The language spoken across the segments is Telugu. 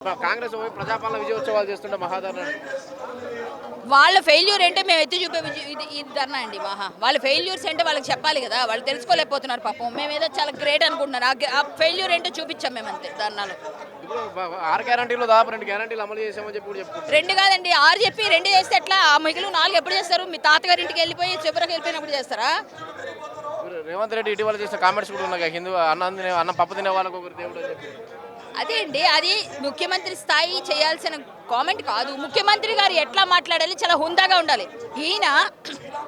కాంగ్రెస్ ప్రజాపాలన విజయోత్సవాలు చేస్తుంటే మహాధరణ వాళ్ళ ఫెయిల్యూర్ అంటే మేము ఎత్తి చూపే ఇది ధర్నా అండి వాళ్ళ ఫెయిల్యూర్స్ అంటే వాళ్ళకి చెప్పాలి కదా. వాళ్ళు తెలుసుకోలేకపోతున్నారు పాపం. మేము ఏదో చాలా గ్రేట్ అనుకుంటున్నారు. ఆ ఫెయిల్యూర్ ఏంటో చూపించాం మేము అంతే ధర్నాలో. ఇప్పుడు 6 గ్యారంటీలు దాదాపు 2 గ్యారంటీలు అమలు చేసామని చెప్పి చెప్పుకుంటారు. 2 కాదండి, 6 చెప్పి 2 చేస్తే ఎట్లా? ఆ మిగిలిన 4 ఎప్పుడు చేస్తారు? మీ తాతగారి ఇంటికి వెళ్ళిపోయి చివరికి వెళ్ళిపోయినప్పుడు చేస్తారా? రేవంత్ రెడ్డి ఇటీవల చేసిన కామెంట్స్ కూడా ఉన్నాయి. హిందూ అన్నం పప్పు తినే వాళ్ళకు ఒకరు దేవుడు అని చెప్పి. అదే అండి, అది ముఖ్యమంత్రి స్థాయి చేయాల్సిన కామెంట్ కాదు. ముఖ్యమంత్రి గారు ఎట్లా మాట్లాడాలి, చాలా హుందాగా ఉండాలి. ఈయన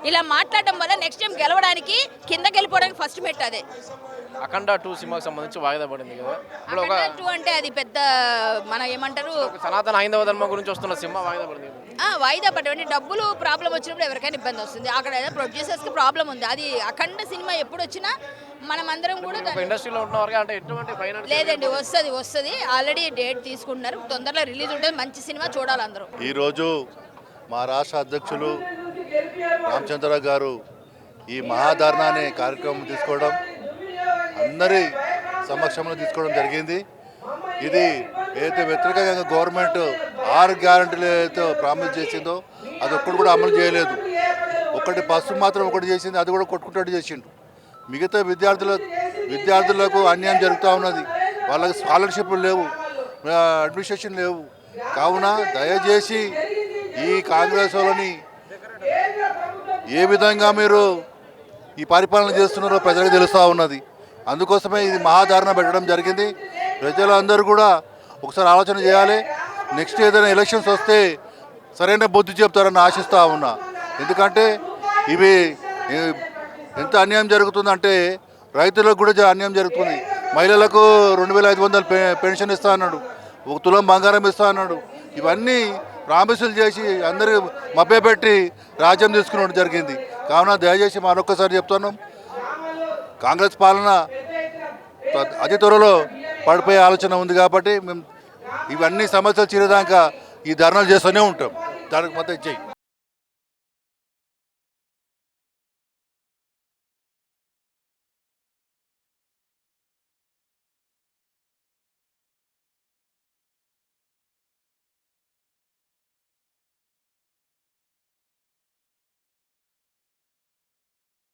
ఇలా మాట్లాడడం వల్ల నెక్స్ట్ టైం గెలవడానికి కిందకి వెళ్ళిపోవడానికి ఫస్ట్ మెట్ అదే. అఖండ 2 సినిమాకి సంబంధించి వాయిదా పడింది కదా. ఇప్పుడు ఒక 2 అంటే అది పెద్ద మన ఏమంటారు, సనాతన హైందవ ధర్మం గురించి వస్తున్న సినిమా వాయిదా పడింది. వాయిదా పడ్డం డబ్బులు ప్రాబ్లం వచ్చినప్పుడు ఎవరికైనా ఇబ్బంది వస్తుంది. అక్కడ ఏదో ప్రొడ్యూసర్స్కి ప్రాబ్లం ఉంది. అది అఖండ సినిమా ఎప్పుడు వచ్చినా మనం అందరం కూడా ఇండస్ట్రీలో ఉన్న వరకు అంటే ఎటువంటి ఫైనాన్స్ లేదండి, వస్తుంది. ఆల్రెడీ డేట్ తీసుకుంటున్నారు. తొందరలో రిలీజ్ ఉంటుంది. మంచి సినిమా చూడాలి అందరూ. ఈరోజు మా రాష్ట్ర అధ్యక్షులు రామచంద్రరావు గారు ఈ మహాధర్నా అనే కార్యక్రమం తీసుకోవడం, అందరి సమక్షంలో తీసుకోవడం జరిగింది. ఇది ఏదైతే వ్యతిరేకంగా గవర్నమెంట్ 6 గ్యారంటీలు ఏదైతే ప్రామిస్ చేసిందో అది ఒక్కటి కూడా అమలు చేయలేదు. ఒకటి బస్సు మాత్రం ఒకటి చేసింది, అది కూడా కొట్టుకుంటూ చేసిండు. మిగతా విద్యార్థులకు అన్యాయం జరుగుతూ ఉన్నది. వాళ్ళకి స్కాలర్షిప్లు లేవు, అడ్మినిస్ట్రేషన్ లేవు. కావున దయచేసి ఈ కాంగ్రెస్ వాళ్ళని ఏ విధంగా మీరు ఈ పరిపాలన చేస్తున్నారో ప్రజలకు తెలుస్తూ ఉన్నది. అందుకోసమే ఇది మహాధారణ పెట్టడం జరిగింది. ప్రజలందరూ కూడా ఒకసారి ఆలోచన చేయాలి. నెక్స్ట్ ఏదైనా ఎలక్షన్స్ వస్తే సరైన బుద్ధి చెప్తారని ఆశిస్తూ ఉన్నా. ఎందుకంటే ఇవి ఎంత అన్యాయం జరుగుతుందంటే రైతులకు కూడా అన్యాయం జరుగుతుంది. మహిళలకు 2500 పెన్షన్ ఇస్తా అన్నాడు, 1 తులం బంగారం ఇస్తా అన్నాడు. ఇవన్నీ ప్రామిసులు చేసి అందరూ మభ్యపెట్టి రాజ్యం తీసుకున్నట్టు జరిగింది. కావున దయచేసి మరొకసారి చెప్తున్నాం, కాంగ్రెస్ పాలన అతి త్వరలో పడిపోయే ఆలోచన ఉంది. కాబట్టి మేము ఇవన్నీ సమస్యలు తీరేదాకా ఈ ధర్నాలు చేస్తూనే ఉంటాం. దానికి మొత్తం ఇచ్చేయి.